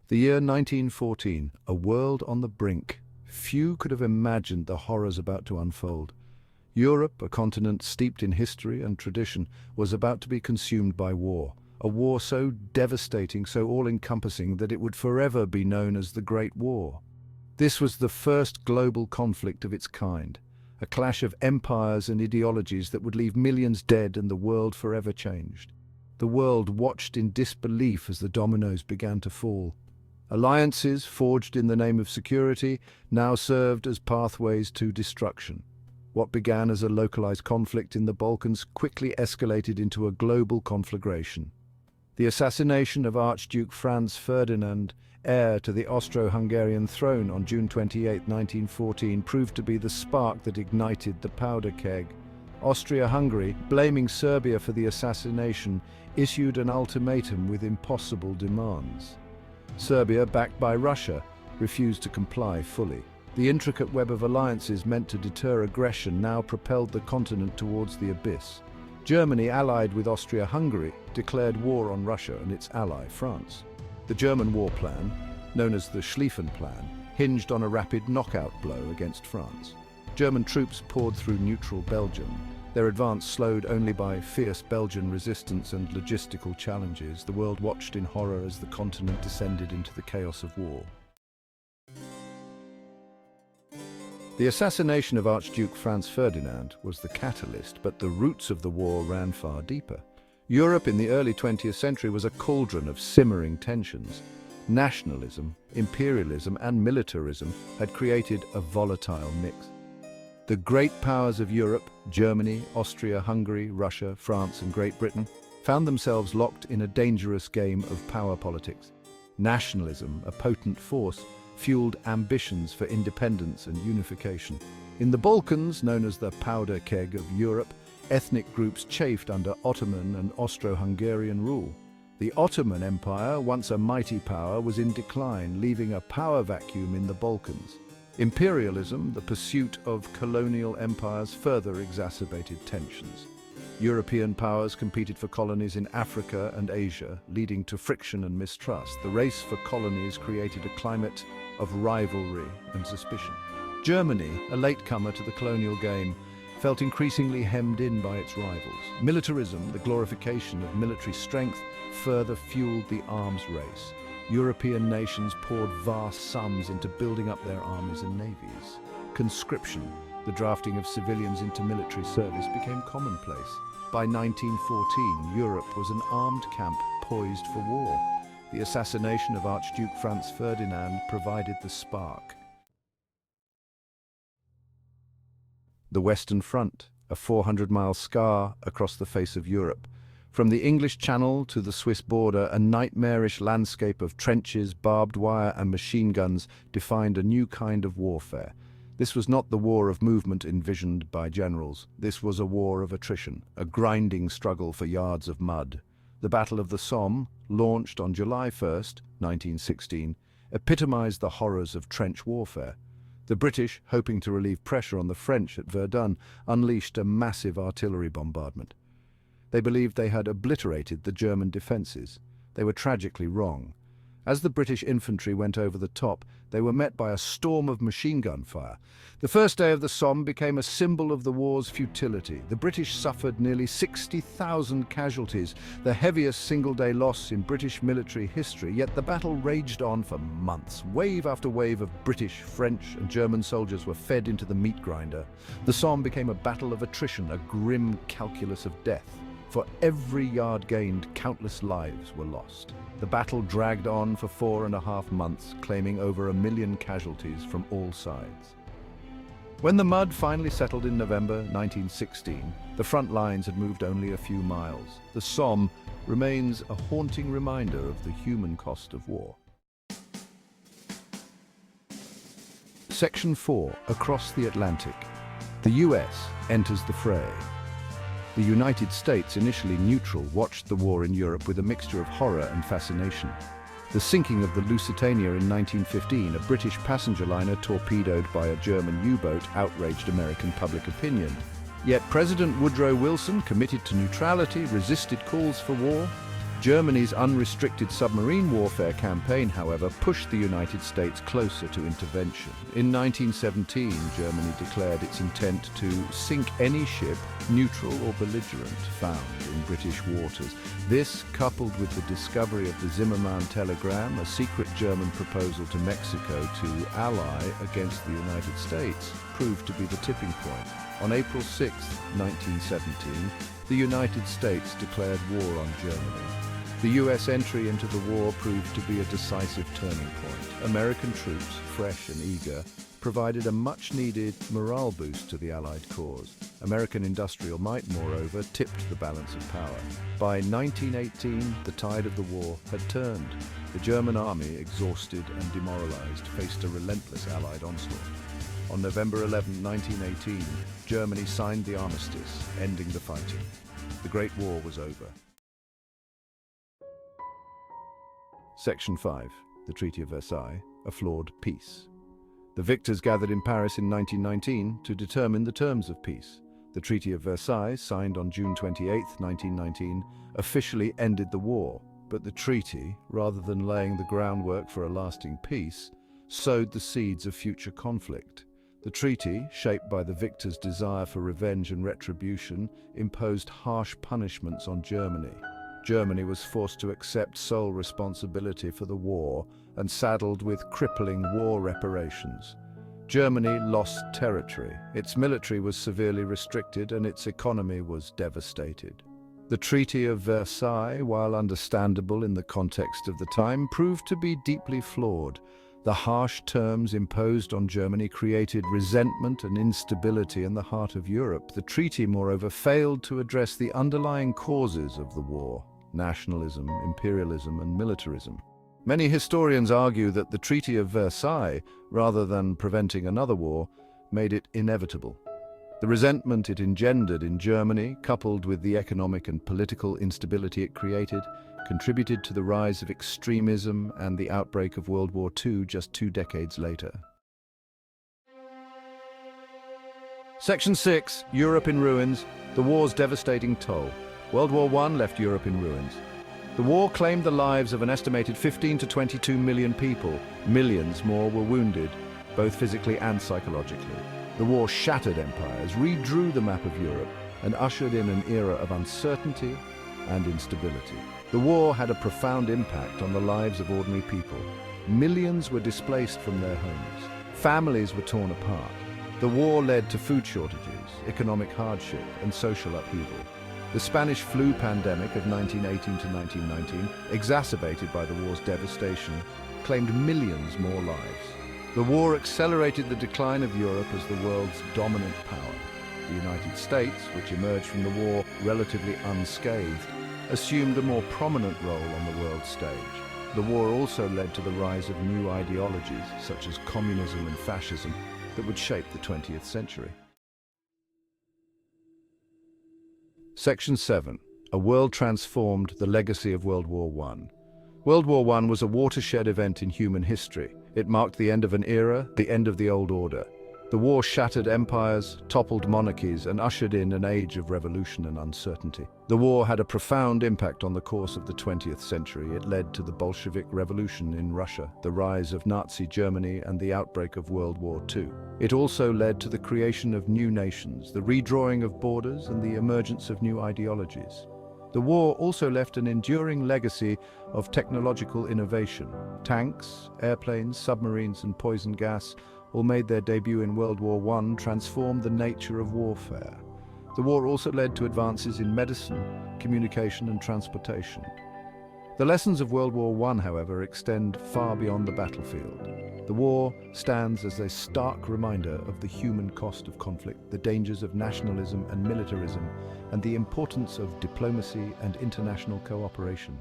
The year 1914, a world on the brink. Few could have imagined the horrors about to unfold. Europe, a continent steeped in history and tradition, was about to be consumed by war. A war so devastating, so all-encompassing that it would forever be known as the Great War. This was the first global conflict of its kind, a clash of empires and ideologies that would leave millions dead and the world forever changed. The world watched in disbelief as the dominoes began to fall. Alliances, forged in the name of security, now served as pathways to destruction. What began as a localized conflict in the Balkans quickly escalated into a global conflagration. The assassination of Archduke Franz Ferdinand, heir to the Austro-Hungarian throne on June 28, 1914, proved to be the spark that ignited the powder keg. Austria-Hungary, blaming Serbia for the assassination, issued an ultimatum with impossible demands. Serbia, backed by Russia, refused to comply fully. The intricate web of alliances meant to deter aggression now propelled the continent towards the abyss. Germany, allied with Austria-Hungary, declared war on Russia and its ally, France. The German war plan, known as the Schlieffen Plan, hinged on a rapid knockout blow against France. German troops poured through neutral Belgium, their advance slowed only by fierce Belgian resistance and logistical challenges. The world watched in horror as the continent descended into the chaos of war. The assassination of Archduke Franz Ferdinand was the catalyst, but the roots of the war ran far deeper. Europe in the early 20th century was a cauldron of simmering tensions. Nationalism, imperialism, and militarism had created a volatile mix. The great powers of Europe, Germany, Austria, Hungary, Russia, France, and Great Britain, found themselves locked in a dangerous game of power politics. Nationalism, a potent force, fueled ambitions for independence and unification. In the Balkans, known as the powder keg of Europe, ethnic groups chafed under Ottoman and Austro-Hungarian rule. The Ottoman Empire, once a mighty power, was in decline, leaving a power vacuum in the Balkans. Imperialism, the pursuit of colonial empires, further exacerbated tensions. European powers competed for colonies in Africa and Asia, leading to friction and mistrust. The race for colonies created a climate of rivalry and suspicion. Germany, a latecomer to the colonial game, felt increasingly hemmed in by its rivals. Militarism, the glorification of military strength, further fueled the arms race. European nations poured vast sums into building up their armies and navies. Conscription, the drafting of civilians into military service, became commonplace. By 1914, Europe was an armed camp poised for war. The assassination of Archduke Franz Ferdinand provided the spark. The Western Front, a 400-mile scar across the face of Europe. From the English Channel to the Swiss border, a nightmarish landscape of trenches, barbed wire, and machine guns defined a new kind of warfare. This was not the war of movement envisioned by generals. This was a war of attrition, a grinding struggle for yards of mud. The Battle of the Somme, launched on July 1st, 1916, epitomized the horrors of trench warfare. The British, hoping to relieve pressure on the French at Verdun, unleashed a massive artillery bombardment. They believed they had obliterated the German defences. They were tragically wrong. As the British infantry went over the top, they were met by a storm of machine gun fire. The first day of the Somme became a symbol of the war's futility. The British suffered nearly 60,000 casualties, the heaviest single-day loss in British military history, yet the battle raged on for months. Wave after wave of British, French, and German soldiers were fed into the meat grinder. The Somme became a battle of attrition, a grim calculus of death. For every yard gained, countless lives were lost. The battle dragged on for 4.5 months, claiming over 1 million casualties from all sides. When the mud finally settled in November 1916, the front lines had moved only a few miles. The Somme remains a haunting reminder of the human cost of war. Section 4. Across the Atlantic. The US enters the fray. The United States, initially neutral, watched the war in Europe with a mixture of horror and fascination. The sinking of the Lusitania in 1915, a British passenger liner torpedoed by a German U-boat, outraged American public opinion. Yet President Woodrow Wilson, committed to neutrality, resisted calls for war. Germany's unrestricted submarine warfare campaign, however, pushed the United States closer to intervention. In 1917, Germany declared its intent to sink any ship, neutral or belligerent, found in British waters. This, coupled with the discovery of the Zimmermann telegram, a secret German proposal to Mexico to ally against the United States, proved to be the tipping point. On April 6, 1917, the United States declared war on Germany. The US entry into the war proved to be a decisive turning point. American troops, fresh and eager, provided a much-needed morale boost to the Allied cause. American industrial might, moreover, tipped the balance of power. By 1918, the tide of the war had turned. The German army, exhausted and demoralized, faced a relentless Allied onslaught. On November 11, 1918, Germany signed the armistice, ending the fighting. The Great War was over. Section 5. The Treaty of Versailles, a flawed peace. The victors gathered in Paris in 1919 to determine the terms of peace. The Treaty of Versailles, signed on June 28, 1919, officially ended the war. But the treaty, rather than laying the groundwork for a lasting peace, sowed the seeds of future conflict. The treaty, shaped by the victors' desire for revenge and retribution, imposed harsh punishments on Germany. Germany was forced to accept sole responsibility for the war and saddled with crippling war reparations. Germany lost territory, its military was severely restricted, and its economy was devastated. The Treaty of Versailles, while understandable in the context of the time, proved to be deeply flawed. The harsh terms imposed on Germany created resentment and instability in the heart of Europe. The treaty, moreover, failed to address the underlying causes of the war: nationalism, imperialism, and militarism. Many historians argue that the Treaty of Versailles, rather than preventing another war, made it inevitable. The resentment it engendered in Germany, coupled with the economic and political instability it created, contributed to the rise of extremism and the outbreak of World War II just 2 decades later. Section 6. Europe in ruins. The war's devastating toll. World War I left Europe in ruins. The war claimed the lives of an estimated 15 to 22 million people. Millions more were wounded, both physically and psychologically. The war shattered empires, redrew the map of Europe, and ushered in an era of uncertainty and instability. The war had a profound impact on the lives of ordinary people. Millions were displaced from their homes. Families were torn apart. The war led to food shortages, economic hardship, and social upheaval. The Spanish flu pandemic of 1918 to 1919, exacerbated by the war's devastation, claimed millions more lives. The war accelerated the decline of Europe as the world's dominant power. The United States, which emerged from the war relatively unscathed, assumed a more prominent role on the world stage. The war also led to the rise of new ideologies, such as communism and fascism, that would shape the 20th century. Section 7. A world transformed, the legacy of World War I. World War I was a watershed event in human history. It marked the end of an era, the end of the old order. The war shattered empires, toppled monarchies, and ushered in an age of revolution and uncertainty. The war had a profound impact on the course of the 20th century. It led to the Bolshevik Revolution in Russia, the rise of Nazi Germany, and the outbreak of World War II. It also led to the creation of new nations, the redrawing of borders, and the emergence of new ideologies. The war also left an enduring legacy of technological innovation. Tanks, airplanes, submarines, and poison gas all made their debut in World War I, transformed the nature of warfare. The war also led to advances in medicine, communication, and transportation. The lessons of World War I, however, extend far beyond the battlefield. The war stands as a stark reminder of the human cost of conflict, the dangers of nationalism and militarism, and the importance of diplomacy and international cooperation.